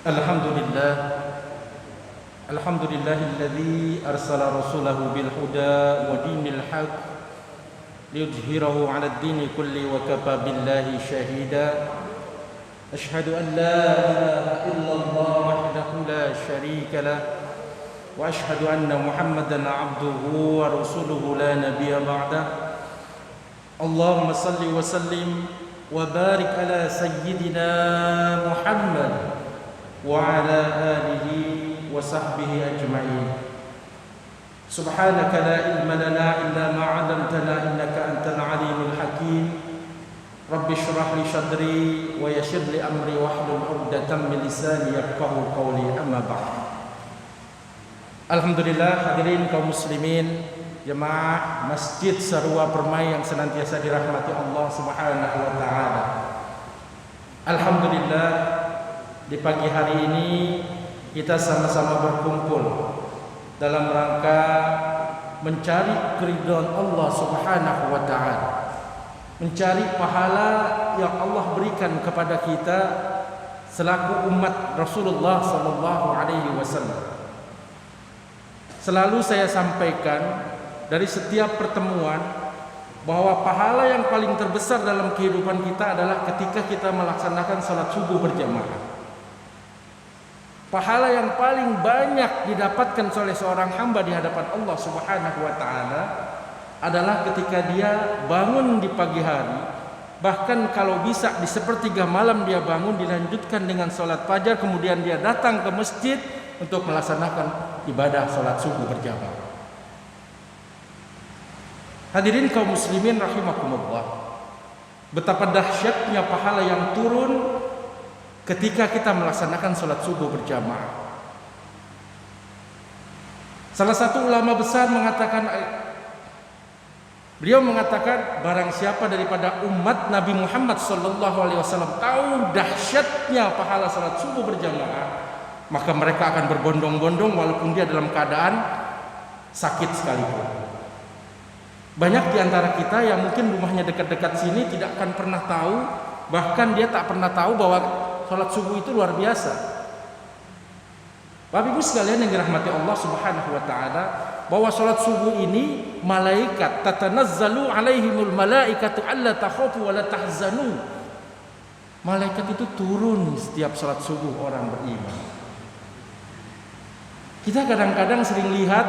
Alhamdulillah, alhamdulillahilladzi arsala rasulahu bil huda wa dinil haq liyudhhirahu 'ala ad-dini kulli wa kafa billahi shahida. Ashhadu an la ilaha illallah wahdahu la syarika lah wa ashhadu anna Muhammadan 'abduhu wa rasuluhu la nabiyya ba'dah. Allahumma salli wa sallim wa barik ala sayyidina Muhammad wa ala alihi wa sahbihi ajma'in. Subhanaka la ilma lana illa ma 'allamtana innaka antal alimul hakim. Rabbi shrah li sadri wa yassir li amri wahlul 'uqdatam min lisani yafqahu qawli, amma ba'd. Alhamdulillah, hadirin kaum muslimin, jemaah Masjid Sarua Permai yang senantiasa dirahmati Allah Subhanahu wa taala. Alhamdulillah, di pagi hari ini kita sama-sama berkumpul dalam rangka mencari keridhaan Allah Subhanahu wa taala, mencari pahala yang Allah berikan kepada kita selaku umat Rasulullah sallallahu alaihi wasallam. Selalu saya sampaikan dari setiap pertemuan bahwa pahala yang paling terbesar dalam kehidupan kita adalah ketika kita melaksanakan salat subuh berjamaah. Pahala yang paling banyak didapatkan oleh seorang hamba di hadapan Allah Subhanahu wa taala adalah ketika dia bangun di pagi hari, bahkan kalau bisa di sepertiga malam dia bangun, dilanjutkan dengan salat fajar, kemudian dia datang ke masjid untuk melaksanakan ibadah salat subuh berjamaah. Hadirin kaum muslimin rahimakumullah, betapa dahsyatnya pahala yang turun ketika kita melaksanakan salat subuh berjamaah. Salah satu ulama besar mengatakan, beliau mengatakan, barang siapa daripada umat Nabi Muhammad sallallahu alaihi wasallam tahu dahsyatnya pahala salat subuh berjamaah, maka mereka akan berbondong-bondong walaupun dia dalam keadaan sakit sekalipun. Banyak di antara kita yang mungkin rumahnya dekat-dekat sini tidak akan pernah tahu, bahkan dia tak pernah tahu bahwa salat subuh itu luar biasa. Bapak Ibu sekalian yang dirahmati Allah Subhanahu wa taala, bahwa salat subuh ini malaikat tatanazzalu alaihimul malaikatu alla takhafu wa la tahzanu. Malaikat itu turun setiap salat subuh orang beriman. Kita kadang-kadang sering lihat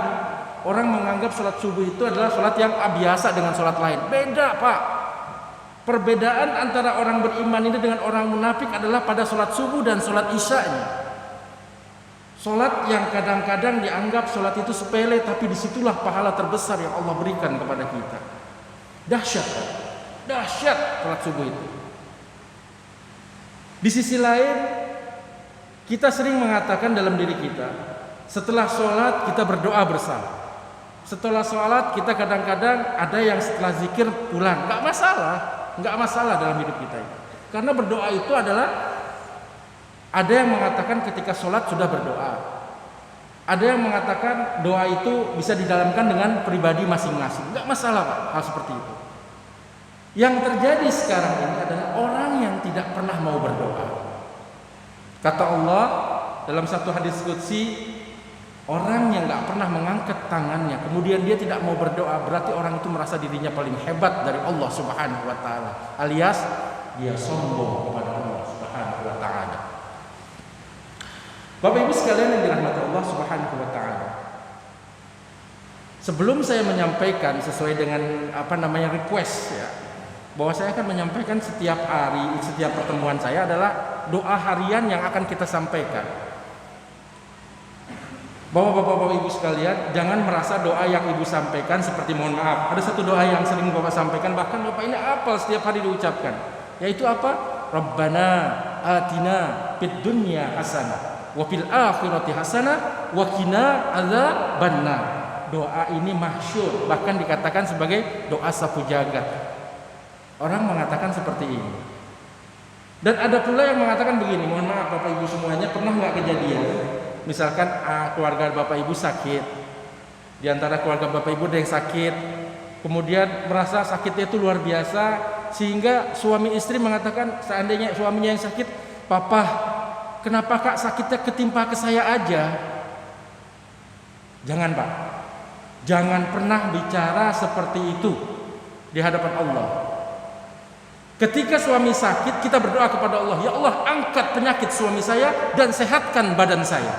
orang menganggap salat subuh itu adalah salat yang biasa dengan salat lain. Beda, Pak. Perbedaan antara orang beriman ini dengan orang munafik adalah pada sholat subuh dan sholat isya-nya. Sholat yang kadang-kadang dianggap sholat itu sepele, tapi disitulah pahala terbesar yang Allah berikan kepada kita. Dahsyat, dahsyat sholat subuh itu. Di sisi lain, kita sering mengatakan dalam diri kita, setelah sholat kita berdoa bersama. Setelah sholat kita kadang-kadang ada yang setelah zikir pulang, nggak masalah dalam hidup kita ini. Karena berdoa itu adalah, ada yang mengatakan ketika sholat sudah berdoa, ada yang mengatakan doa itu bisa didalamkan dengan pribadi masing-masing. Nggak masalah, Pak, hal seperti itu. Yang terjadi sekarang ini adalah orang yang tidak pernah mau berdoa. Kata Allah dalam satu hadis qudsi, orang yang nggak pernah mengangkat tangannya, kemudian dia tidak mau berdoa, berarti orang itu merasa dirinya paling hebat dari Allah Subhanahu wa taala, alias dia sombong kepada Allah Subhanahu wa taala. Bapak Ibu sekalian yang dirahmati Allah Subhanahu wa taala, sebelum saya menyampaikan sesuai dengan request ya, bahwa saya akan menyampaikan setiap hari, setiap pertemuan saya adalah doa harian yang akan kita sampaikan. Bahwa Bapak-Bapak Ibu sekalian, jangan merasa doa yang Ibu sampaikan seperti, mohon maaf, ada satu doa yang sering Bapak sampaikan, bahkan Bapak ini apal setiap hari diucapkan, yaitu apa? Rabbana atina fid dunya hasanah wa fil akhirati hasanah wa qina adzabannar. Doa ini masyhur, bahkan dikatakan sebagai doa sapu jagat. Orang mengatakan seperti ini. Dan ada pula yang mengatakan begini, mohon maaf Bapak Ibu semuanya, pernah nggak kejadian? Misalkan keluarga Bapak Ibu sakit, di antara keluarga Bapak Ibu ada yang sakit, kemudian merasa sakitnya itu luar biasa, sehingga suami istri mengatakan, seandainya suaminya yang sakit, papa kenapa Kak sakitnya ketimpa ke saya aja? Jangan Pak, jangan pernah bicara seperti itu di hadapan Allah. Ketika suami sakit, kita berdoa kepada Allah, ya Allah angkat penyakit suami saya dan sehatkan badan saya.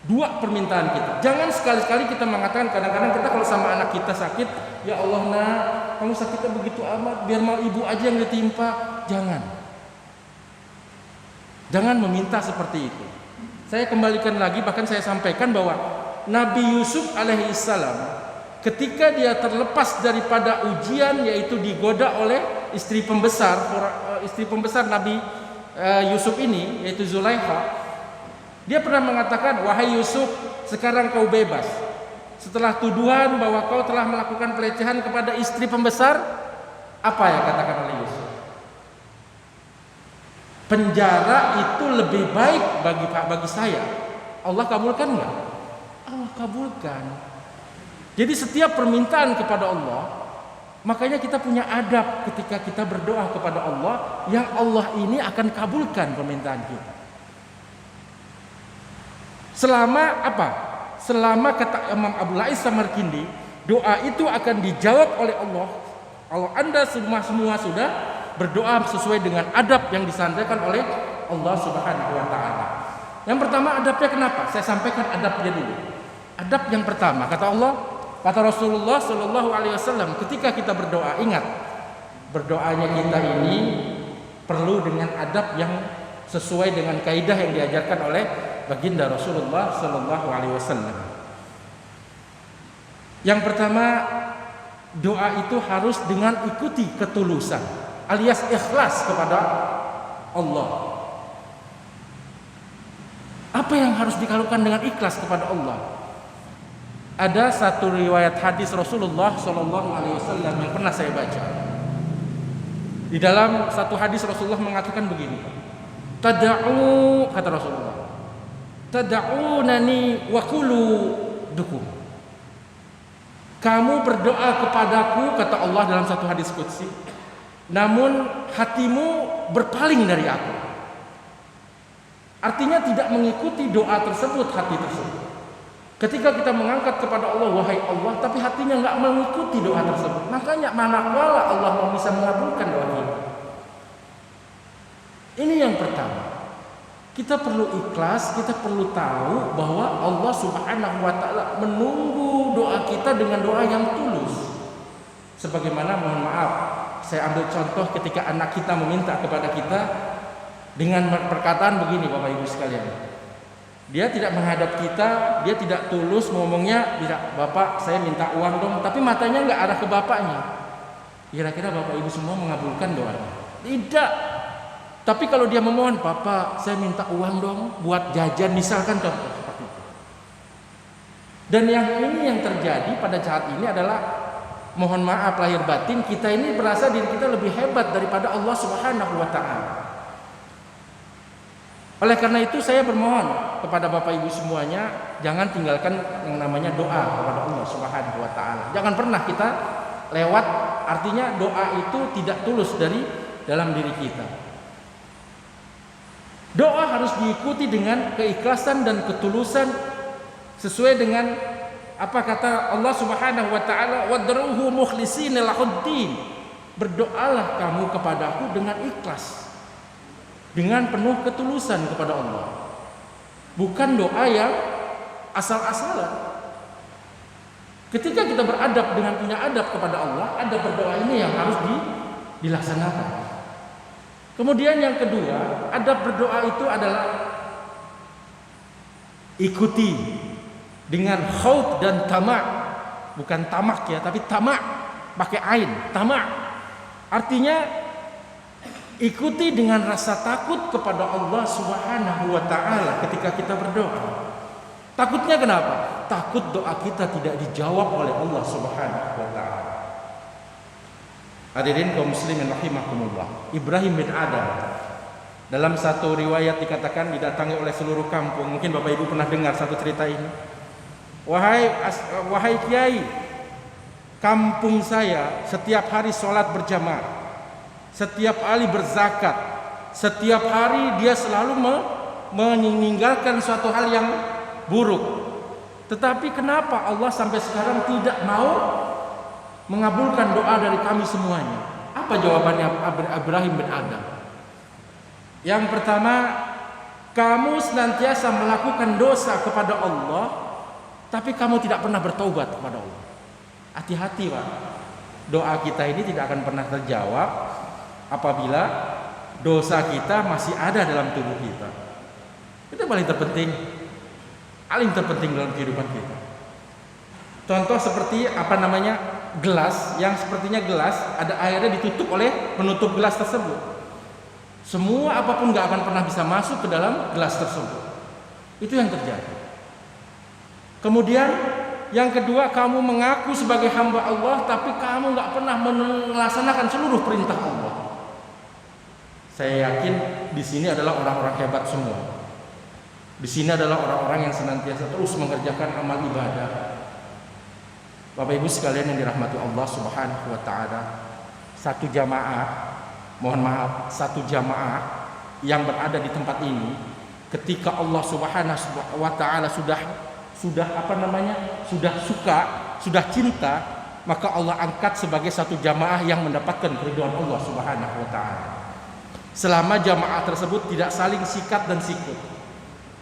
Dua permintaan kita. Jangan sekali-kali kita mengatakan, kadang-kadang kita kalau sama anak kita sakit, ya Allah nak, kamu sakitnya begitu amat, biar mau ibu aja yang ditimpa. Jangan meminta seperti itu. Saya kembalikan lagi, bahkan saya sampaikan bahwa Nabi Yusuf alaihissalam ketika dia terlepas daripada ujian, yaitu digoda oleh istri pembesar Nabi Yusuf ini, yaitu Zulaikha, dia pernah mengatakan, wahai Yusuf, sekarang kau bebas. Setelah tuduhan bahwa kau telah melakukan pelecehan kepada istri pembesar, apa yang katakan oleh Yusuf? Penjara itu lebih baik bagi saya. Allah kabulkan enggak? Allah kabulkan. Jadi setiap permintaan kepada Allah, makanya kita punya adab ketika kita berdoa kepada Allah, yang Allah ini akan kabulkan permintaan kita. Selama apa? Selama kata Imam Abu Lais Samarkindi, doa itu akan dijawab oleh Allah. Kalau Anda semua sudah berdoa sesuai dengan adab yang disampaikan oleh Allah Subhanahu wa taala. Yang pertama adabnya kenapa? Saya sampaikan adabnya dulu. Adab yang pertama, kata Allah, kata Rasulullah sallallahu alaihi wasallam, ketika kita berdoa, ingat, berdoanya kita ini perlu dengan adab yang sesuai dengan kaidah yang diajarkan oleh baginda Rasulullah sallallahu alaihi wasallam. Yang pertama, doa itu harus dengan ikuti ketulusan, alias ikhlas kepada Allah. Apa yang harus dilakukan dengan ikhlas kepada Allah? Ada satu riwayat hadis Rasulullah sallallahu alaihi wasallam yang pernah saya baca. Di dalam satu hadis Rasulullah mengatakan begini, tad'u, kata Rasulullah, tad'unani wa qulu dukum. Kamu berdoa kepadaku, kata Allah dalam satu hadis qudsi, namun hatimu berpaling dari aku. Artinya tidak mengikuti doa tersebut, hati tersebut. Ketika kita mengangkat kepada Allah, wahai Allah, tapi hatinya nggak mengikuti doa tersebut, makanya manakala Allah mau bisa mengabulkan doa kita. Ini yang pertama. Kita perlu ikhlas, kita perlu tahu bahwa Allah Subhanahu wa taala menunggu doa kita dengan doa yang tulus. Sebagaimana, mohon maaf, saya ambil contoh ketika anak kita meminta kepada kita dengan perkataan begini, Bapak Ibu sekalian. Dia tidak menghadap kita, dia tidak tulus ngomongnya, tidak, Bapak saya minta uang dong, tapi matanya nggak arah ke bapaknya. Kira-kira Bapak Ibu semua mengabulkan doanya? Tidak. Tapi kalau dia memohon, Bapak saya minta uang dong buat jajan, misalkan contoh seperti itu. Dan yang terjadi pada saat ini adalah, mohon maaf lahir batin, kita ini berasa diri kita lebih hebat daripada Allah Subhanahu wa taala. Oleh karena itu saya bermohon kepada Bapak Ibu semuanya, jangan tinggalkan yang namanya doa kepada Allah Subhanahu wa taala. Jangan pernah kita lewat, artinya doa itu tidak tulus dari dalam diri kita. Doa harus diikuti dengan keikhlasan dan ketulusan sesuai dengan apa kata Allah Subhanahu wa taala, wad'uhu mukhlishina lahuddin. Berdoalah kamu kepadaku dengan ikhlas, dengan penuh ketulusan kepada Allah. Bukan doa yang asal-asalan. Ketika kita beradab dengan punya adab kepada Allah, adab berdoa ini yang harus dilaksanakan. Kemudian yang kedua, adab berdoa itu adalah ikuti dengan khauf dan tamak. Bukan tamak ya, tapi tamak pakai ain, tamak. Artinya ikuti dengan rasa takut kepada Allah Subhanahu wa taala ketika kita berdoa. Takutnya kenapa? Takut doa kita tidak dijawab oleh Allah Subhanahu wa taala. Hadirin kaum muslimin rahimakumullah. Ibrahim bin Adam, dalam satu riwayat dikatakan didatangi oleh seluruh kampung. Mungkin Bapak Ibu pernah dengar satu cerita ini. Wahai kiai, kampung saya setiap hari sholat berjamaah, setiap hari berzakat, setiap hari dia selalu meninggalkan suatu hal yang buruk. Tetapi kenapa Allah sampai sekarang tidak mau mengabulkan doa dari kami semuanya? Apa jawabannya Ibrahim bin Adam? Yang pertama, kamu senantiasa melakukan dosa kepada Allah, tapi kamu tidak pernah bertaubat kepada Allah. Hati-hati, Pak. Doa kita ini tidak akan pernah terjawab apabila dosa kita masih ada dalam tubuh kita. Itu paling terpenting dalam kehidupan kita. Contoh seperti gelas yang sepertinya gelas ada airnya ditutup oleh penutup gelas tersebut. Semua apapun gak akan pernah bisa masuk ke dalam gelas tersebut. Itu yang terjadi. Kemudian yang kedua, kamu mengaku sebagai hamba Allah, tapi kamu gak pernah melaksanakan seluruh perintah Allah. Saya yakin di sini adalah orang-orang hebat semua. Di sini adalah orang-orang yang senantiasa terus mengerjakan amal ibadah. Bapak Ibu sekalian yang dirahmati Allah Subhanahu wa taala, satu jamaah yang berada di tempat ini, ketika Allah Subhanahu wa taala sudah suka, sudah cinta, maka Allah angkat sebagai satu jamaah yang mendapatkan keridhaan Allah Subhanahu wa taala. Selama jamaah tersebut tidak saling sikat dan sikut.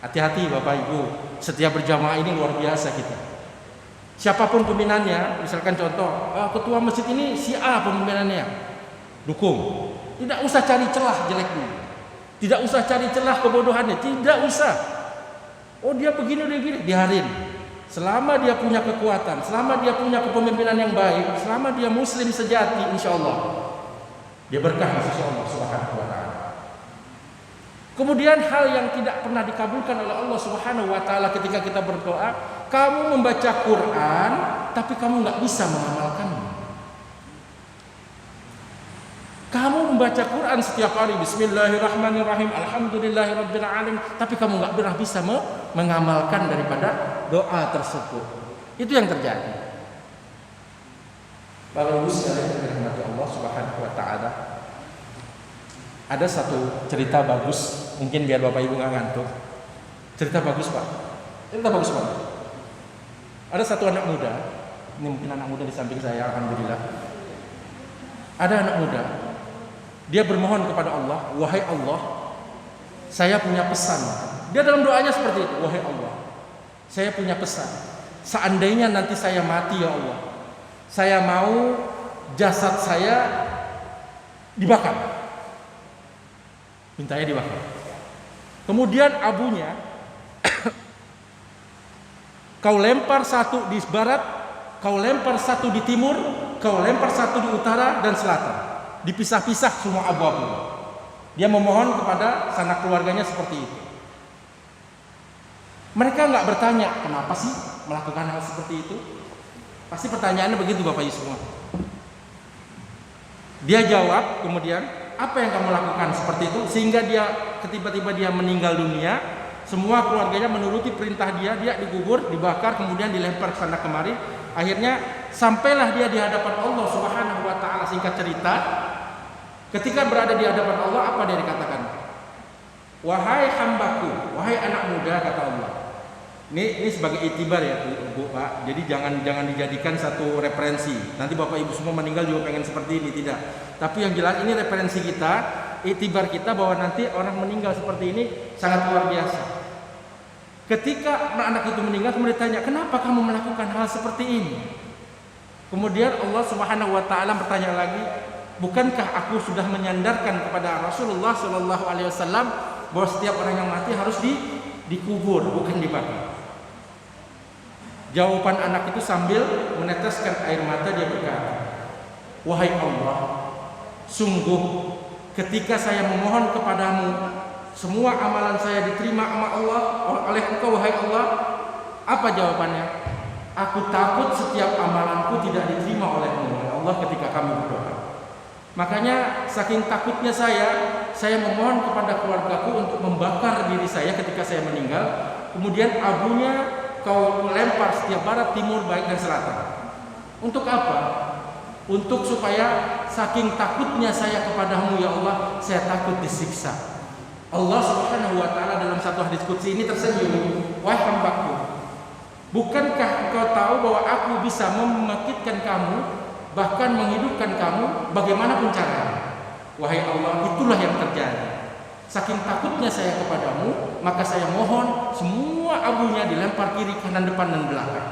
Hati-hati Bapak Ibu, setiap berjamaah ini luar biasa kita. Siapapun pimpinannya, misalkan contoh, ketua masjid ini si A pemimpinannya, dukung. Tidak usah cari celah jeleknya, tidak usah cari celah kebodohannya, tidak usah. Oh dia begini, biarin. Selama dia punya kekuatan, selama dia punya kepemimpinan yang baik, selama dia muslim sejati, insya Allah dia berkah di sisi Allah Subhanahu wa taala. Kemudian hal yang tidak pernah dikabulkan oleh Allah Subhanahu wa taala ketika kita berdoa, kamu membaca Quran tapi kamu nggak bisa mengamalkannya. Kamu membaca Quran setiap hari, Bismillahirrahmanirrahim, Alhamdulillahirabbil alamin, tapi kamu nggak pernah bisa mengamalkan daripada doa tersebut. Itu yang terjadi. Bapak Ibu sekalian yang dirahmati Allah Subhanahu wa taala, ada satu cerita bagus, mungkin biar Bapak Ibu nggak ngantuk. Cerita bagus Pak. Ada satu anak muda, ini mungkin anak muda di samping saya, alhamdulillah. Ada anak muda, dia bermohon kepada Allah, wahai Allah, saya punya pesan. Dia dalam doanya seperti itu, wahai Allah, saya punya pesan. Seandainya nanti saya mati ya Allah, saya mau jasad saya dibakar. Mintanya dibakar. Kemudian abunya kau lempar satu di barat, kau lempar satu di timur, kau lempar satu di utara dan selatan. Dipisah-pisah semua abu-abu. Dia memohon kepada sanak keluarganya seperti itu. Mereka nggak bertanya kenapa sih melakukan hal seperti itu. Pasti pertanyaannya begitu Bapak Ibu semua. Dia jawab kemudian, apa yang kamu lakukan seperti itu sehingga tiba-tiba dia meninggal dunia, semua keluarganya menuruti perintah dia dikubur, dibakar, kemudian dilempar ke sana kemari. Akhirnya sampailah dia di hadapan Allah Subhanahu wa taala. Singkat cerita, ketika berada di hadapan Allah, apa dia dikatakan? Wahai hambaku, wahai anak muda, kata Allah. Ini sebagai itibar ya Bu Pak. Jadi jangan dijadikan satu referensi. Nanti Bapak Ibu semua meninggal juga pengen seperti ini, tidak. Tapi yang jelas ini referensi kita, itibar kita bahwa nanti orang meninggal seperti ini sangat luar biasa. Ketika anak itu meninggal, kemudian ditanya, kenapa kamu melakukan hal seperti ini? Kemudian Allah Subhanahu wa taala bertanya lagi, bukankah aku sudah menyandarkan kepada Rasulullah Shallallahu alaihi wasallam bahwa setiap orang yang mati harus dikubur, bukan dibakar? Jawaban anak itu sambil meneteskan air mata, dia berkata, wahai Allah, sungguh ketika saya memohon kepadamu, semua amalan saya diterima sama Allah oleh Engkau wahai Allah. Apa jawabannya? Aku takut setiap amalanku tidak diterima oleh-Mu ya Allah ketika kami berdoa. Makanya saking takutnya saya memohon kepada keluargaku untuk membakar diri saya ketika saya meninggal. Kemudian abunya kau melempar setiap barat, timur, baik dan selatan. Untuk apa? Untuk supaya saking takutnya saya kepadamu ya Allah, saya takut disiksa. Allah Subhanahu wa taala dalam satu hadis qudsi ini tersenyum, "Wahai hambaku, bukankah engkau tahu bahwa aku bisa membangkitkan kamu, bahkan menghidupkan kamu bagaimanapun caranya?" Wahai Allah, itulah yang terjadi. Saking takutnya saya kepadamu, maka saya mohon semua abunya dilempar kiri, kanan, depan, dan belakang.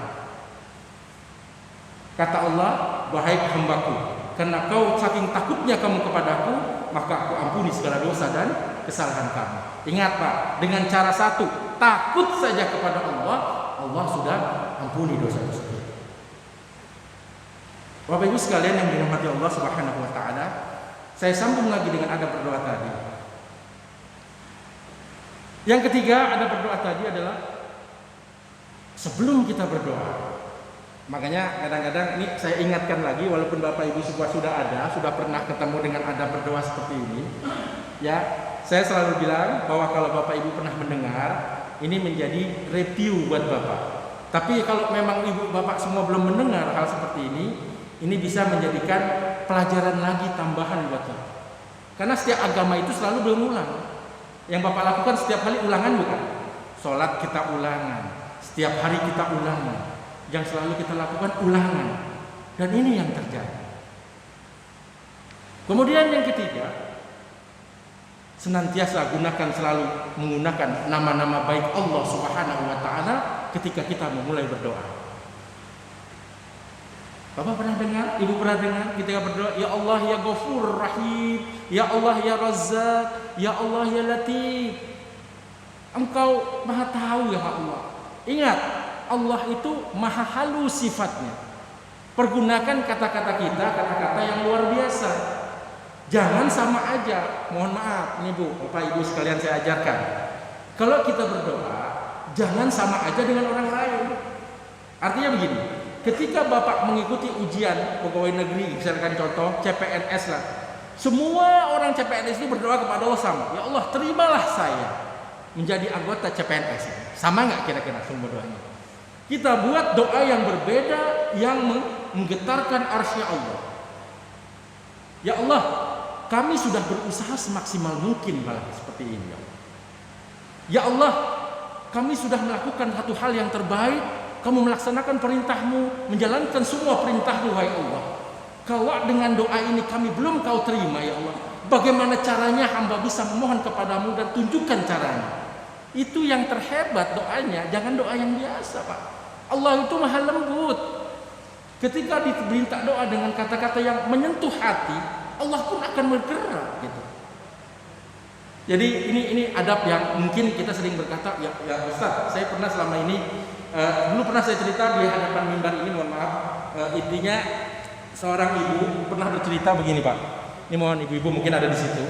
Kata Allah, "Wahai hambaku, karena kau saking takutnya kamu kepadaku, maka aku ampuni segala dosa dan kesalahan kamu." Ingat Pak, dengan cara satu, takut saja kepada Allah, Allah sudah ampuni dosa-dosa kita. Bapak Ibu sekalian yang dirahmati Allah Subhanahu wa taala, saya sambung lagi dengan adab berdoa tadi. Yang ketiga, adab berdoa tadi adalah sebelum kita berdoa. Makanya kadang-kadang ini saya ingatkan lagi, walaupun Bapak Ibu semua sudah pernah ketemu dengan adab berdoa seperti ini. Ya, saya selalu bilang bahwa kalau Bapak Ibu pernah mendengar, ini menjadi review buat Bapak. Tapi kalau memang Ibu Bapak semua belum mendengar hal seperti ini bisa menjadikan pelajaran lagi tambahan buat kita. Karena setiap agama itu selalu berulang. Yang Bapak lakukan setiap kali ulangan bukan? Sholat kita ulangan, setiap hari kita ulangan. Yang selalu kita lakukan ulangan. Dan ini yang terjadi. Kemudian yang ketiga, senantiasa selalu menggunakan nama-nama baik Allah Subhanahu wa taala ketika kita memulai berdoa. Bapak pernah dengar, Ibu pernah dengar ketika berdoa, "Ya Allah ya Ghafur Rahim, ya Allah ya Razzaq, ya Allah ya Latif." Engkau Maha tahu ya Allah. Ingat, Allah itu maha halus sifatnya. Pergunakan kata-kata kita, kata-kata yang luar biasa. Jangan sama aja. Mohon maaf, nih Bu, Bapak Ibu sekalian saya ajarkan. Kalau kita berdoa, jangan sama aja dengan orang lain. Artinya begini, ketika Bapak mengikuti ujian pegawai negeri, misalkan contoh CPNS lah. Semua orang CPNS itu berdoa kepada Allah sama. "Ya Allah, terimalah saya menjadi anggota CPNS." Sama nggak kira-kira semua doanya? Kita buat doa yang berbeda, yang menggetarkan arsy Allah. "Ya Allah, kami sudah berusaha semaksimal mungkin seperti ini. Ya Allah, kami sudah melakukan satu hal yang terbaik. Kamu melaksanakan perintahmu, menjalankan semua perintahmu, wahai Allah. Kalau dengan doa ini kami belum kau terima, ya Allah, bagaimana caranya hamba bisa memohon kepadamu dan tunjukkan caranya." Itu yang terhebat doanya, jangan doa yang biasa Pak. Allah itu maha lembut. Ketika diminta doa dengan kata-kata yang menyentuh hati, Allah pun akan bergerak gitu. Jadi ini adab yang mungkin kita sering berkata, ya Ustaz, saya pernah selama ini dulu pernah saya cerita di hadapan mimbar ini, mohon maaf, intinya seorang ibu pernah bercerita begini Pak. Ini mohon ibu-ibu mungkin ada di situ.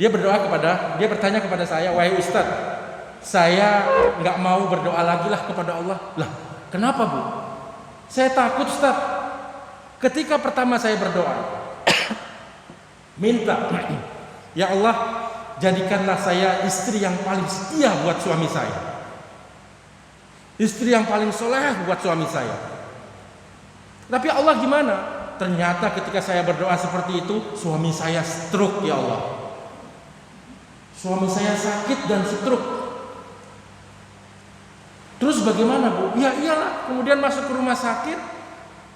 Dia bertanya kepada saya, "Wahai Ustaz, saya nggak mau berdoa lagi lah kepada Allah." "Lah, kenapa Bu?" "Saya takut Ustaz. Ketika pertama saya berdoa, minta, ya Allah, jadikanlah saya istri yang paling setia buat suami saya, istri yang paling soleh buat suami saya. Tapi Allah gimana? Ternyata ketika saya berdoa seperti itu, suami saya stroke ya Allah. Suami saya sakit dan stroke. Terus bagaimana Bu?" "Ya iyalah, kemudian masuk ke rumah sakit,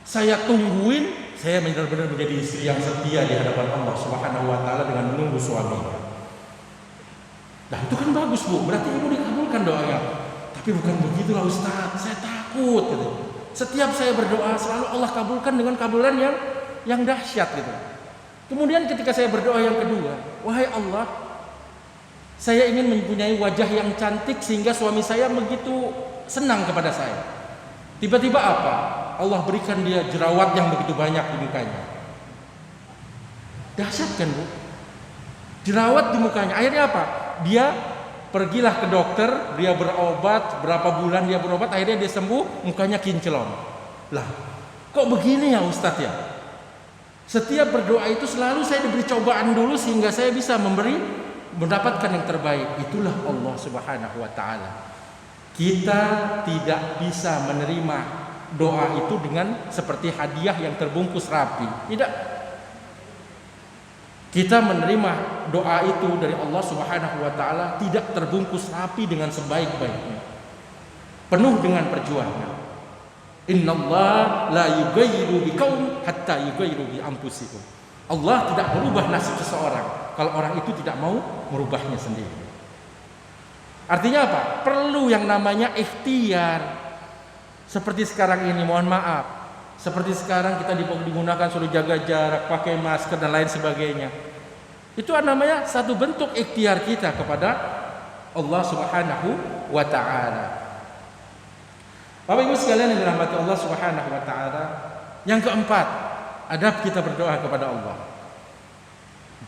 saya tungguin, saya benar-benar menjadi istri yang setia di hadapan Allah Subhanahu wa taala dengan menunggu suaminya." Nah itu kan bagus Bu, berarti ibu dikabulkan doanya. "Tapi bukan begitulah Ustaz, saya takut gitu. Setiap saya berdoa selalu Allah kabulkan dengan kabulan yang dahsyat gitu." Kemudian ketika saya berdoa yang kedua, "Wahai Allah, saya ingin mempunyai wajah yang cantik sehingga suami saya begitu senang kepada saya." Tiba-tiba apa? Allah berikan dia jerawat yang begitu banyak di mukanya. Dahsyat kan Bu? Jerawat di mukanya. Akhirnya apa? Dia pergilah ke dokter, dia berobat, berapa bulan dia berobat, akhirnya dia sembuh, mukanya kinclong. Lah, kok begini ya Ustadz ya? Setiap berdoa itu selalu saya diberi cobaan dulu sehingga saya bisa mendapatkan yang terbaik. Itulah Allah Subhanahu wa taala. Kita tidak bisa menerima doa itu dengan seperti hadiah yang terbungkus rapi. Tidak. Kita menerima doa itu dari Allah Subhanahu wa taala tidak terbungkus rapi dengan sebaik-baiknya. Penuh dengan perjuangan. Innallaha la yughayyiru biqaum hatta yughayyiru bi anfusihim. Allah tidak merubah nasib seseorang kalau orang itu tidak mau merubahnya sendiri. Artinya apa? Perlu yang namanya ikhtiar. Seperti sekarang ini, mohon maaf. Seperti sekarang kita digunakan suruh jaga jarak, pakai masker dan lain sebagainya. Itu namanya satu bentuk ikhtiar kita kepada Allah Subhanahu wa taala. Bapak Ibu sekalian yang dirahmati Allah Subhanahu wa taala, yang keempat, adab kita berdoa kepada Allah.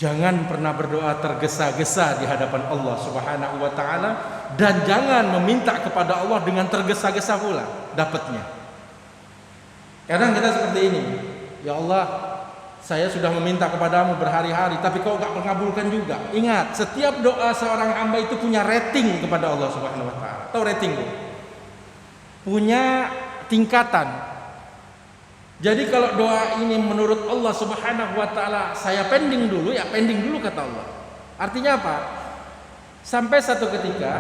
Jangan pernah berdoa tergesa-gesa di hadapan Allah Subhanahu wa taala, dan jangan meminta kepada Allah dengan tergesa-gesa pula dapatnya. Kadang kita seperti ini, ya Allah, saya sudah meminta kepadamu berhari-hari, tapi kau gak mengabulkan juga. Ingat, setiap doa seorang hamba itu punya rating kepada Allah Subhanahu wa taala. Tahu rating bu? Punya tingkatan. Jadi kalau doa ini menurut Allah Subhanahu wa taala saya pending dulu, ya pending dulu kata Allah. Artinya apa? Sampai satu ketika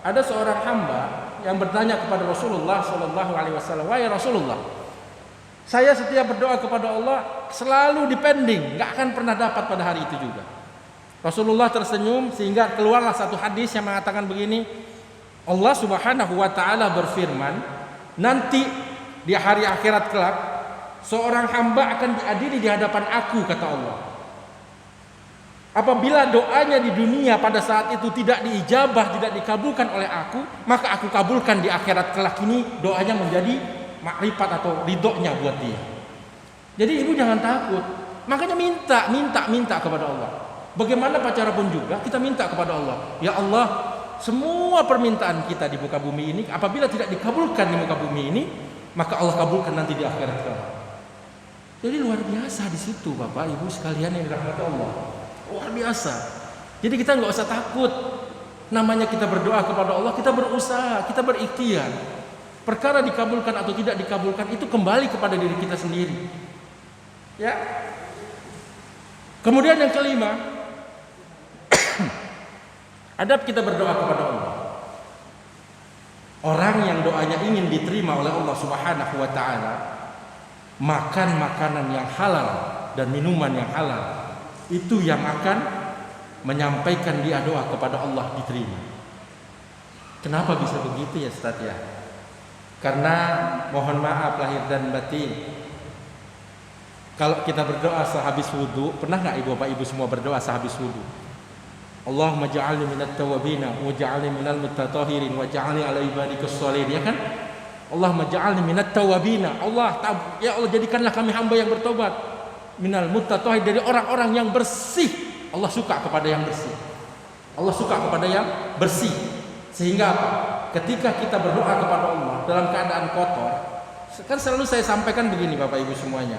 ada seorang hamba yang bertanya kepada Rasulullah sallallahu alaihi wasallam, "Wahai Rasulullah, saya setiap berdoa kepada Allah selalu dipending, nggak akan pernah dapat pada hari itu juga." Rasulullah tersenyum sehingga keluarlah satu hadis yang mengatakan begini, Allah Subhanahu wa taala berfirman, nanti di hari akhirat kelak seorang hamba akan diadili di hadapan aku, kata Allah. Apabila doanya di dunia pada saat itu tidak diijabah, tidak dikabulkan oleh aku, maka aku kabulkan di akhirat kelak ini doanya menjadi makrifat atau ridhonya buat dia. Jadi ibu jangan takut. Makanya minta kepada Allah. Bagaimana cara pun juga kita minta kepada Allah. Ya Allah, semua permintaan kita di muka bumi ini apabila tidak dikabulkan di muka bumi ini, maka Allah kabulkan nanti di akhirat kelak. Jadi luar biasa di situ Bapak Ibu sekalian yang dirahmati Allah. Luar biasa. Jadi kita nggak usah takut. Namanya kita berdoa kepada Allah, kita berusaha, kita berikhtiar. Perkara dikabulkan atau tidak dikabulkan itu kembali kepada diri kita sendiri. Ya. Kemudian yang kelima, adab kita berdoa kepada Allah. Orang yang doanya ingin diterima oleh Allah Subhanahu wa taala, makan makanan yang halal dan minuman yang halal, itu yang akan menyampaikan dia doa kepada Allah diterima. Kenapa bisa begitu ya Ustaz ya? Karena mohon maaf lahir dan batin, kalau kita berdoa sehabis wudu, pernah nggak ibu bapak ibu semua berdoa sehabis wudu? Allahumma ja'alni minat tawabina wa ja'alni minal mutatahhirin wa ja'alni ala ibadikas sholihin, ya kan? Allahumma ja'alni minat tawabina, ya Allah jadikanlah kami hamba yang bertobat, minal mutatahhirin, dari orang-orang yang bersih. Allah suka kepada yang bersih. Allah suka kepada yang bersih. Sehingga apa? Ketika kita berdoa kepada Allah dalam keadaan kotor, kan selalu saya sampaikan begini Bapak Ibu semuanya.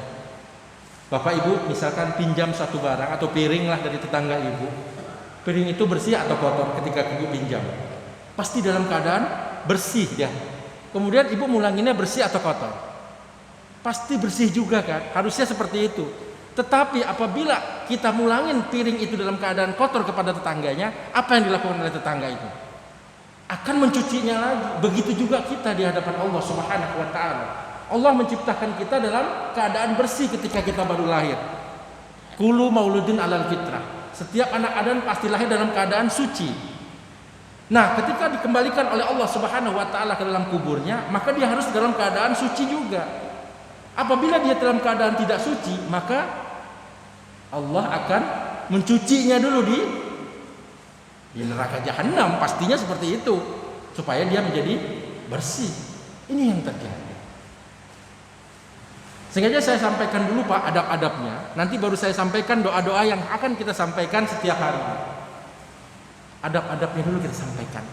Bapak Ibu misalkan pinjam satu barang atau piring lah dari tetangga ibu. Piring itu bersih atau kotor ketika ibu pinjam? Pasti dalam keadaan bersih ya. Kemudian ibu mulanginnya bersih atau kotor? Pasti bersih juga kan? Harusnya seperti itu. Tetapi apabila kita mulangin piring itu dalam keadaan kotor kepada tetangganya, apa yang dilakukan oleh tetangga itu? Akan mencucinya lagi. Begitu juga kita di hadapan Allah Subhanahu wa taala. Allah menciptakan kita dalam keadaan bersih ketika kita baru lahir. Kullu mauludin alal fitrah. Setiap anak Adam pasti lahir dalam keadaan suci. Nah, ketika dikembalikan oleh Allah Subhanahu wa taala ke dalam kuburnya, maka dia harus dalam keadaan suci juga. Apabila dia dalam keadaan tidak suci, maka Allah akan mencucinya dulu di neraka jahanam, pastinya seperti itu, supaya dia menjadi bersih. Ini yang terjadi. Sengaja saya sampaikan dulu Pak adab-adabnya, nanti baru saya sampaikan doa-doa yang akan kita sampaikan setiap hari. Adab-adabnya dulu kita sampaikan.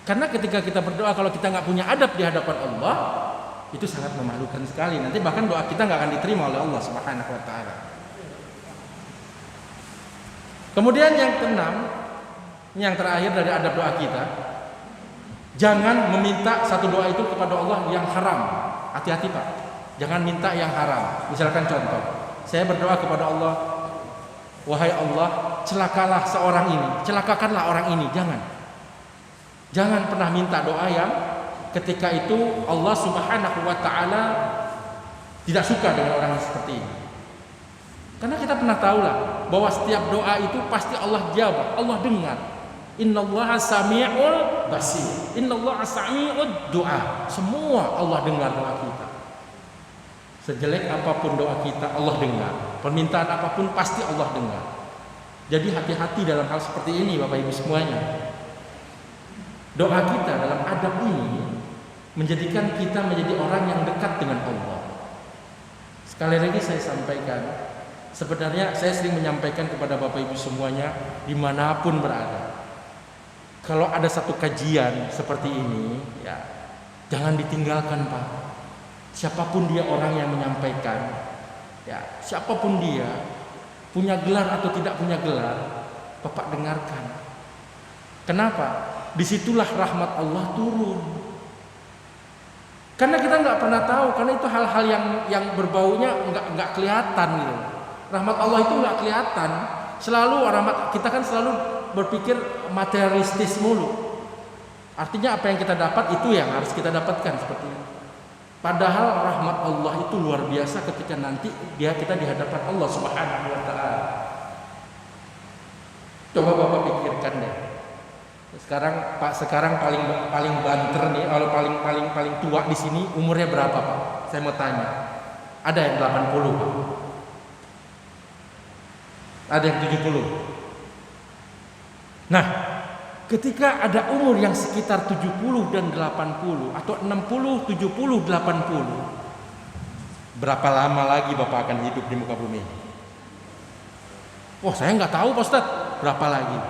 Karena ketika kita berdoa kalau kita nggak punya adab di hadapan Allah, itu sangat memalukan sekali. Nanti bahkan doa kita nggak akan diterima oleh Allah Subhanahu wa taala. Kemudian yang keenam, yang terakhir dari adab doa kita, jangan meminta satu doa itu kepada Allah yang haram. Hati-hati Pak. Jangan minta yang haram. Misalkan contoh, saya berdoa kepada Allah, wahai Allah, celakalah seorang ini, celakakanlah orang ini. Jangan pernah minta doa yang ketika itu Allah Subhanahu wa taala tidak suka dengan orang seperti ini. Karena kita pernah tahulah bahwa setiap doa itu pasti Allah jawab, Allah dengar. Innallaha sami'ul basir. Innallaha sami'ud du'a. Semua Allah dengar doa kita. Sejelek apapun doa kita, Allah dengar. Permintaan apapun pasti Allah dengar. Jadi hati-hati dalam hal seperti ini Bapak Ibu semuanya. Doa kita dalam adab ini menjadikan kita menjadi orang yang dekat dengan Allah. Sekali lagi saya sampaikan, sebenarnya saya sering menyampaikan kepada Bapak Ibu semuanya dimanapun berada. Kalau ada satu kajian seperti ini, ya jangan ditinggalkan Pak. Siapapun dia orang yang menyampaikan, ya siapapun dia, punya gelar atau tidak punya gelar, Bapak dengarkan. Kenapa? Disitulah rahmat Allah turun. Karena kita nggak pernah tahu, karena itu hal-hal yang berbaunya nggak kelihatan gitu. Rahmat Allah itu nggak kelihatan. Selalu rahmat kita kan selalu berpikir materialistis mulu. Artinya apa yang kita dapat itu yang harus kita dapatkan seperti itu. Padahal rahmat Allah itu luar biasa ketika nanti kita di hadapan Allah Subhanahu wa taala. Coba Bapak pikirkan deh. Sekarang paling banter nih, kalau paling tua di sini umurnya berapa Pak? Saya mau tanya. Ada yang 80 Pak. Ada yang 70. Nah, ketika ada umur yang sekitar 70 dan 80 atau 60, 70, 80, berapa lama lagi Bapak akan hidup di muka bumi? Wah, saya nggak tahu Pak Ustadz, berapa lagi?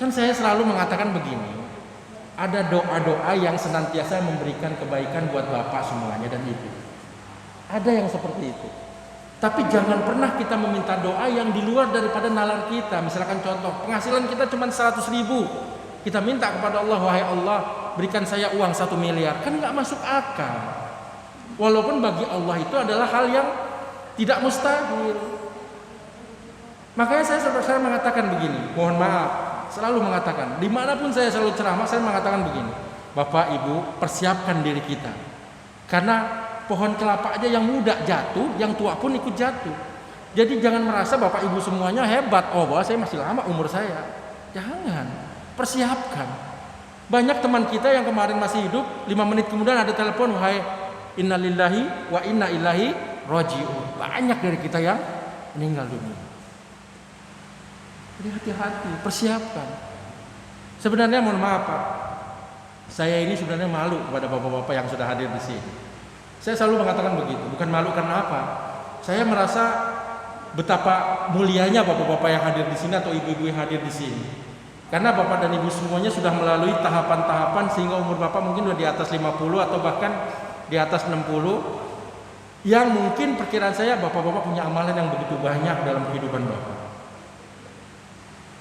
Kan saya selalu mengatakan begini, ada doa-doa yang senantiasa memberikan kebaikan buat Bapak semuanya dan Ibu. Ada yang seperti itu. Tapi jangan pernah kita meminta doa yang di luar daripada nalar kita. Misalkan contoh, penghasilan kita cuma 100.000. Kita minta kepada Allah, wahai Allah, berikan saya uang 1 miliar. Kan nggak masuk akal. Walaupun bagi Allah itu adalah hal yang tidak mustahil. Makanya saya mengatakan begini, mohon maaf, selalu mengatakan, dimanapun saya selalu ceramah, saya mengatakan begini, Bapak Ibu persiapkan diri kita. Karena pohon kelapa aja yang muda jatuh, yang tua pun ikut jatuh. Jadi jangan merasa Bapak Ibu semuanya hebat. Oh, bahwa saya masih lama umur saya. Jangan. Persiapkan. Banyak teman kita yang kemarin masih hidup, 5 menit kemudian ada telepon, wahai innalillahi wa inna ilaihi raji'un. Banyak dari kita yang meninggal dunia. Jadi hati-hati, persiapkan. Sebenarnya mohon maaf Pak, saya ini sebenarnya malu kepada bapak-bapak yang sudah hadir di sini. Saya selalu mengatakan begitu, bukan malu karena apa? Saya merasa betapa mulianya bapak-bapak yang hadir di sini atau ibu-ibu yang hadir di sini. Karena bapak dan ibu semuanya sudah melalui tahapan-tahapan sehingga umur bapak mungkin sudah di atas 50 atau bahkan di atas 60. Yang mungkin perkiraan saya bapak-bapak punya amalan yang begitu banyak dalam kehidupan bapak.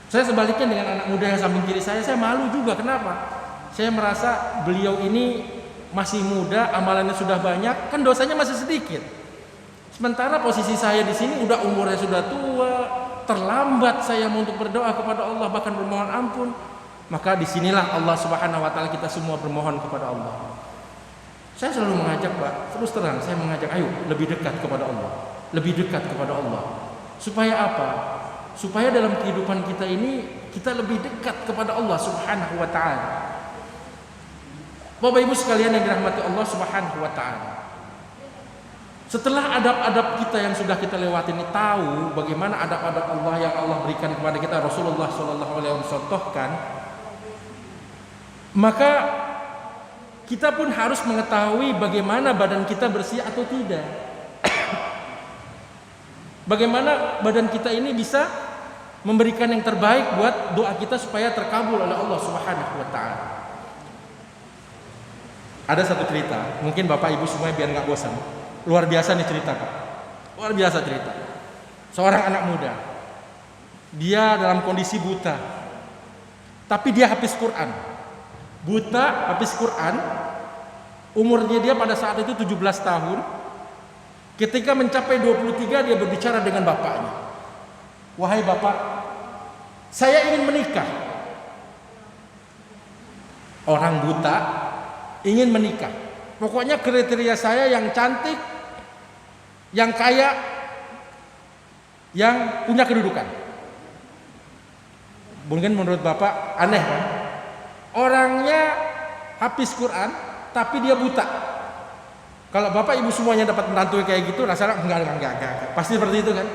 Saya sebaliknya dengan anak muda yang samping kiri saya malu juga. Kenapa? Saya merasa beliau ini masih muda, amalannya sudah banyak, kan dosanya masih sedikit. Sementara posisi saya di sini udah umurnya sudah tua, terlambat saya untuk berdoa kepada Allah bahkan bermohon ampun. Maka disinilah Allah Subhanahu wa taala kita semua bermohon kepada Allah. Saya selalu mengajak Pak, terus terang saya mengajak, ayo lebih dekat kepada Allah. Lebih dekat kepada Allah. Supaya apa? Supaya dalam kehidupan kita ini kita lebih dekat kepada Allah Subhanahu wa taala. Bapak Ibu sekalian yang dirahmati Allah Subhanahu wa taala. Setelah adab-adab kita yang sudah kita lewati ini, tahu bagaimana adab-adab Allah yang Allah berikan kepada kita, Rasulullah sallallahu alaihi wasallam contohkan, maka kita pun harus mengetahui bagaimana badan kita bersih atau tidak. Bagaimana badan kita ini bisa memberikan yang terbaik buat doa kita supaya terkabul oleh Allah Subhanahu wa taala. Ada satu cerita, mungkin Bapak Ibu semua biar nggak bosan. Luar biasa nih cerita Pak. Luar biasa cerita. Seorang anak muda. Dia dalam kondisi buta. Tapi dia hafiz Quran. Buta, hafiz Quran. Umurnya dia pada saat itu 17 tahun. Ketika mencapai 23 dia berbicara dengan bapaknya. wahai bapak, saya ingin menikah. Orang buta ingin menikah. Pokoknya kriteria saya yang cantik, yang kaya, yang punya kedudukan. Mungkin menurut bapak aneh kan? Orangnya habis Quran, tapi dia buta. Kalau bapak ibu semuanya dapat menantu kayak gitu, rasanya enggak. Pasti seperti itu kan?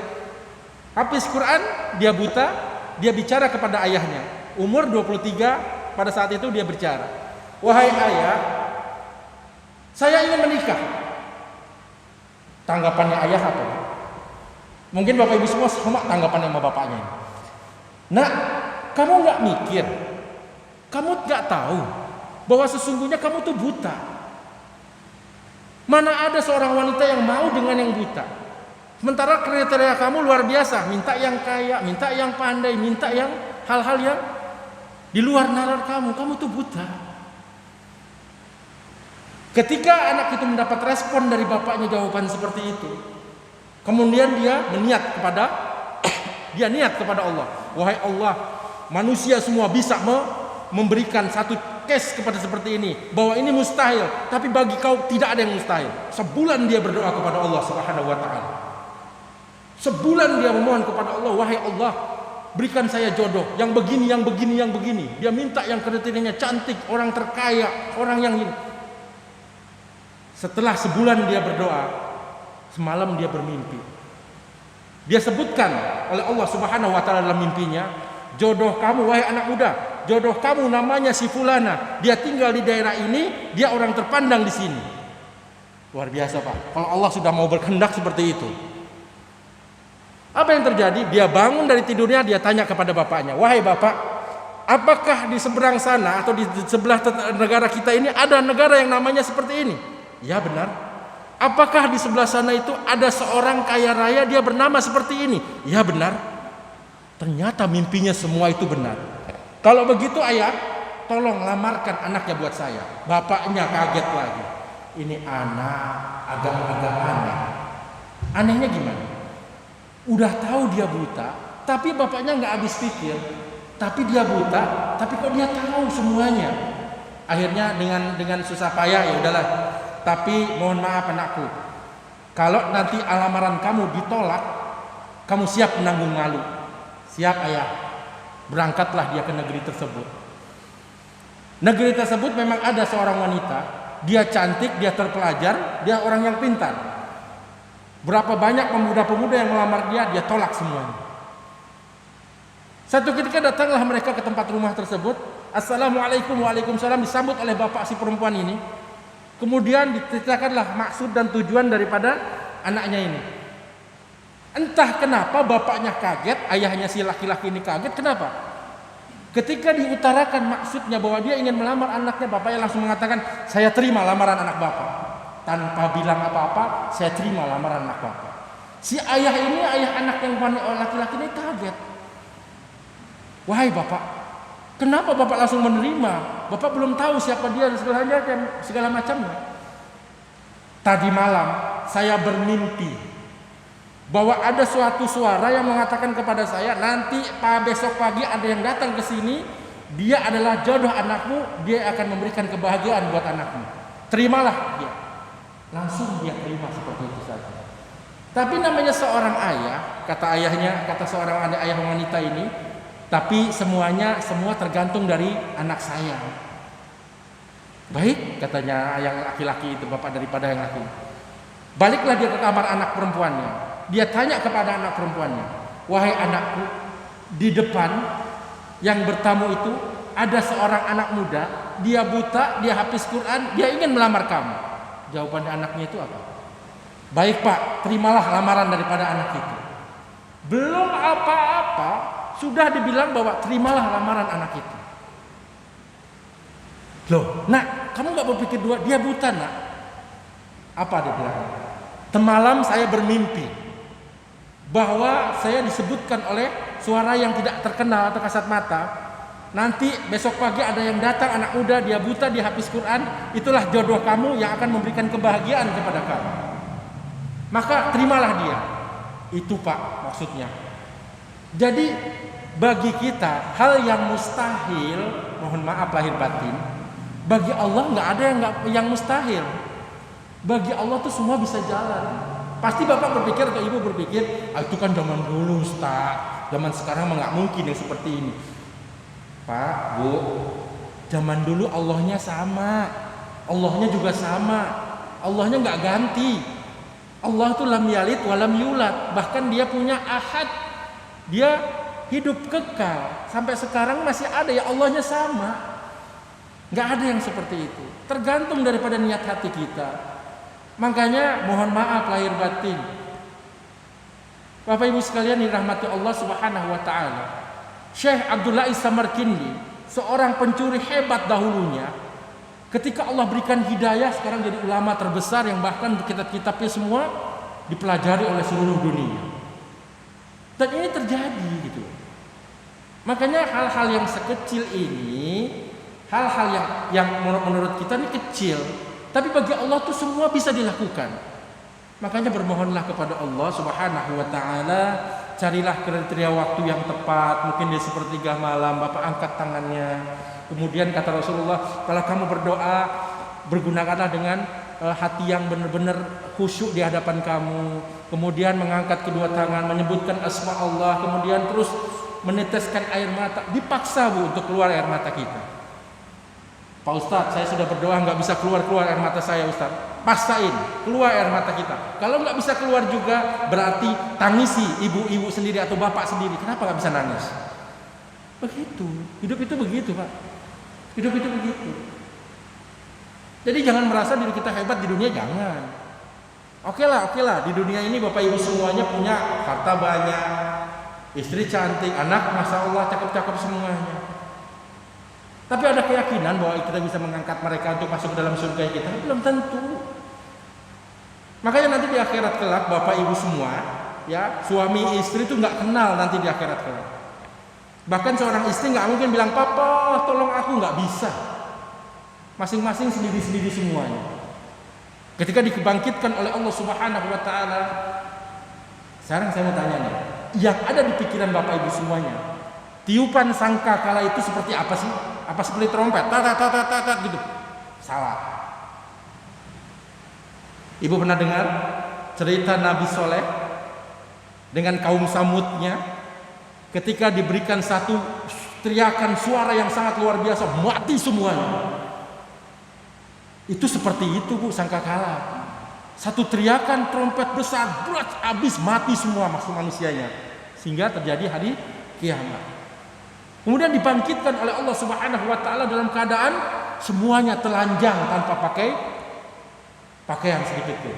Habis Quran, dia buta, dia bicara kepada ayahnya. Umur 23, pada saat itu dia bicara. Wahai ayah, saya ingin menikah. Tanggapannya ayah apa? Mungkin bapak ibu semua sama tanggapan sama bapaknya. Nak, kamu nggak mikir, kamu nggak tahu bahwa sesungguhnya kamu tuh buta. Mana ada seorang wanita yang mau dengan yang buta? Sementara kriteria kamu luar biasa, minta yang kaya, minta yang pandai, minta yang hal-hal yang di luar nalar kamu tuh buta. Ketika anak itu mendapat respon dari bapaknya jawaban seperti itu, kemudian dia niat kepada Allah. Wahai Allah, manusia semua bisa memberikan satu case kepada seperti ini, bahwa ini mustahil, tapi bagi kau tidak ada yang mustahil. Sebulan dia berdoa kepada Allah Subhanahu wa taala. Sebulan dia memohon kepada Allah, wahai Allah, berikan saya jodoh yang begini, yang begini, yang begini. Dia minta yang kriterianya cantik, orang terkaya, orang yang ini. Setelah sebulan dia berdoa, semalam dia bermimpi. Dia sebutkan oleh Allah Subhanahu wa taala dalam mimpinya, jodoh kamu wahai anak muda, jodoh kamu namanya si fulana, dia tinggal di daerah ini, dia orang terpandang di sini. Luar biasa Pak, kalau Allah sudah mau berkehendak seperti itu. Apa yang terjadi? Dia bangun dari tidurnya, dia tanya kepada bapaknya, wahai bapak, apakah di seberang sana atau di sebelah negara kita ini ada negara yang namanya seperti ini? Ya benar. Apakah di sebelah sana itu ada seorang kaya raya dia bernama seperti ini? Ya benar. Ternyata mimpinya semua itu benar. Kalau begitu ayah, tolong lamarkan anaknya buat saya. Bapaknya kaget lagi. Ini anak agak-agak aneh. Anehnya gimana? Udah tahu dia buta, tapi bapaknya nggak habis pikir. Tapi dia buta, tapi kok dia tahu semuanya. Akhirnya dengan susah payah, ya udahlah. Tapi mohon maaf anakku, kalau nanti lamaran kamu ditolak, kamu siap menanggung malu. Siap ayah. Berangkatlah dia ke negeri tersebut. Negeri tersebut memang ada seorang wanita, dia cantik, dia terpelajar, dia orang yang pintar. Berapa banyak pemuda-pemuda yang melamar dia tolak semuanya. Satu ketika datanglah mereka ke tempat rumah tersebut. Assalamualaikum, waalaikumsalam, disambut oleh bapak si perempuan ini. Kemudian diceritakanlah maksud dan tujuan daripada anaknya ini. Entah kenapa bapaknya kaget, ayahnya si laki-laki ini kaget. Kenapa? Ketika diutarakan maksudnya bahwa dia ingin melamar anaknya, bapaknya langsung mengatakan, saya terima lamaran anak bapak. Tanpa bilang apa-apa, saya terima lamaran anak bapak. Si ayah ini, ayah anak yang laki-laki ini kaget. Wahai bapak, kenapa bapak langsung menerima? Bapak belum tahu siapa dia dan segala macamnya. Tadi malam saya bermimpi bahwa ada suatu suara yang mengatakan kepada saya, nanti besok pagi ada yang datang ke sini, dia adalah jodoh anakmu, dia akan memberikan kebahagiaan buat anakmu. Terimalah dia. Langsung dia terima seperti itu saja. Tapi namanya seorang ayah, kata ayahnya, kata seorang ayah wanita ini, tapi semua tergantung dari anak saya. Baik, katanya yang laki-laki itu, bapak daripada yang laki. Baliklah dia ke kamar anak perempuannya. Dia tanya kepada anak perempuannya, wahai anakku, di depan yang bertamu itu ada seorang anak muda, dia buta, dia hafiz Quran, dia ingin melamar kamu. Jawaban anaknya itu apa? Baik pak, terimalah lamaran daripada anak itu. Belum apa-apa, sudah dibilang bahwa terimalah lamaran anak itu. Loh, nak, kamu gak berpikir dua, dia buta nak. Apa dia bilang? Temalam saya bermimpi bahwa saya disebutkan oleh suara yang tidak terkenal atau kasat mata. Nanti besok pagi ada yang datang anak muda, dia buta, dia hafiz Quran, itulah jodoh kamu yang akan memberikan kebahagiaan kepada kamu. Maka terimalah dia. Itu pak maksudnya. Jadi bagi kita hal yang mustahil, mohon maaf lahir batin, bagi Allah nggak ada yang mustahil. Bagi Allah tuh semua bisa jalan. Pasti bapak berpikir atau ibu berpikir, itu kan zaman dulu Ustaz, zaman sekarang nggak mungkin yang seperti ini. Pak, Bu, zaman dulu Allahnya sama, Allahnya juga sama, Allahnya nggak ganti. Allah tuh lam yalid walam yulad, bahkan dia punya ahad, dia hidup kekal sampai sekarang masih ada, ya Allahnya sama. Nggak ada yang seperti itu, tergantung daripada niat hati kita. Makanya mohon maaf lahir batin, Bapak Ibu sekalian dirahmati Allah Subhanahu wa taala, Syekh Abdullah Samarkindi, seorang pencuri hebat dahulunya, ketika Allah berikan hidayah sekarang jadi ulama terbesar yang bahkan kitab-kitabnya semua dipelajari oleh seluruh dunia. Dan ini terjadi gitu. Makanya hal-hal yang sekecil ini, hal-hal yang menurut kita ini kecil, tapi bagi Allah tuh semua bisa dilakukan. Makanya bermohonlah kepada Allah Subhanahu wa taala, carilah kriteria waktu yang tepat, mungkin di sepertiga malam Bapak angkat tangannya. Kemudian kata Rasulullah, kalau kamu berdoa, bergunakanlah dengan hati yang benar-benar khusyuk di hadapan kamu. Kemudian mengangkat kedua tangan, menyebutkan asma Allah, kemudian terus meneteskan air mata. Dipaksa Bu untuk keluar air mata kita. Pak Ustadz, saya sudah berdoa nggak bisa keluar air mata saya Ustadz. Paksain keluar air mata kita. Kalau nggak bisa keluar juga berarti tangisi ibu-ibu sendiri atau bapak sendiri. Kenapa nggak bisa nangis? Begitu. Hidup itu begitu Pak. Hidup itu begitu. Jadi jangan merasa diri kita hebat di dunia, jangan. Oke lah, di dunia ini Bapak Ibu semuanya punya harta banyak, istri cantik, anak Masya Allah cakep-cakep semuanya. Tapi ada keyakinan bahwa kita bisa mengangkat mereka untuk masuk ke dalam surga kita? Belum tentu. Makanya nanti di akhirat kelak Bapak Ibu semua, ya suami istri itu nggak kenal nanti di akhirat kelak. Bahkan seorang istri nggak mungkin bilang, "Papa, tolong aku," nggak bisa. Masing-masing sendiri-sendiri semuanya. Ketika dibangkitkan oleh Allah Subhanahu wa taala, sekarang saya mau tanya nih, yang ada di pikiran Bapak Ibu semuanya, tiupan sangkakala itu seperti apa sih? Apa seperti trompet? Tat gitu. Salah. Ibu pernah dengar cerita Nabi Soleh dengan kaum Samudnya ketika diberikan satu teriakan suara yang sangat luar biasa, mati semuanya. Itu seperti itu Bu, sangkakala. Satu teriakan trompet besar, berat, habis mati semua manusianya. Sehingga terjadi hari kiamat. Kemudian dibangkitkan oleh Allah Subhanahu wa taala dalam keadaan semuanya telanjang tanpa pakai pakaian sedikit pun.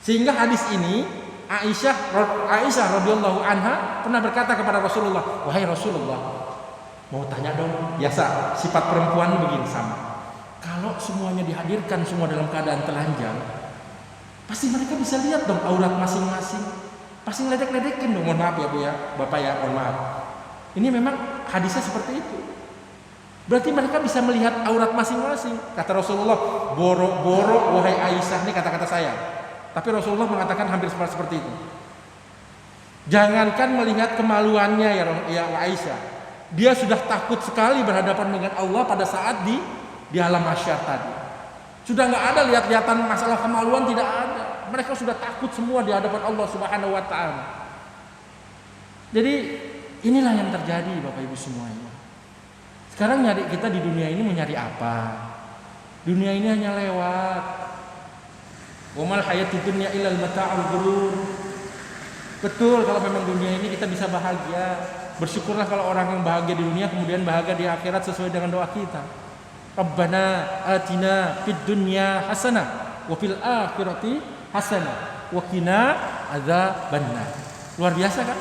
Sehingga hadis ini Aisyah radhiyallahu anha pernah berkata kepada Rasulullah, "Wahai Rasulullah, mau tanya dong, biasa sifat perempuan begini sama. Kalau semuanya dihadirkan semua dalam keadaan telanjang, pasti mereka bisa lihat dong aurat masing-masing. Pasti ledek-ledekin dong." Mohon maaf ya Bu ya, Bapak ya, mohon maaf. Ini memang hadisnya seperti itu. Berarti mereka bisa melihat aurat masing-masing. Kata Rasulullah, "Boro-boro wahai Aisyah," ini kata-kata saya. Tapi Rasulullah mengatakan hampir seperti itu. Jangankan melihat kemaluannya ya Aisyah. Dia sudah takut sekali berhadapan dengan Allah pada saat di alam mahsyar tadi. Sudah nggak ada lihat-lihatan masalah kemaluan, tidak ada. Mereka sudah takut semua di hadapan Allah Subhanahu wa taala. Jadi inilah yang terjadi Bapak Ibu semuanya. Sekarang kita di dunia ini mau nyari apa? Dunia ini hanya lewat. Wa mal hayatud dunya illal mata'ul ghurur. Betul, kalau memang dunia ini kita bisa bahagia. Bersyukurlah kalau orang yang bahagia di dunia kemudian bahagia di akhirat sesuai dengan doa kita. Rabbana atina fid dunya hasanah wa fil akhirati hasanah wa qina adzabannar. Luar biasa kan?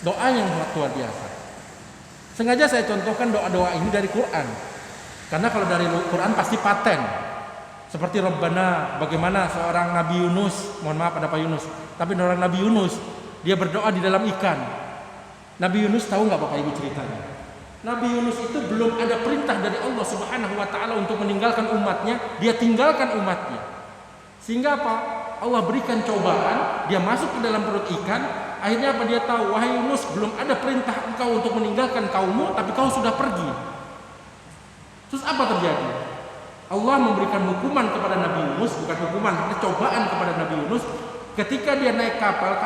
Doa yang luar biasa. Sengaja saya contohkan doa-doa ini dari Quran. Karena kalau dari Quran pasti paten. Seperti Rabbana, bagaimana seorang Nabi Yunus, mohon maaf ada Pak Yunus, tapi seorang Nabi Yunus, dia berdoa di dalam ikan. Nabi Yunus tahu nggak Bapak Ibu ceritanya? Nabi Yunus itu belum ada perintah dari Allah Subhanahu wa taala untuk meninggalkan umatnya, dia tinggalkan umatnya. Sehingga apa? Allah berikan cobaan, dia masuk ke dalam perut ikan, Akhirnya apa dia tahu? Wahai Yunus, belum ada perintah engkau untuk meninggalkan kaummu, tapi kau sudah pergi. Terus apa terjadi? Allah memberikan hukuman kepada Nabi Yunus, bukan hukuman, tapi cobaan kepada Nabi Yunus. Ketika dia naik kapal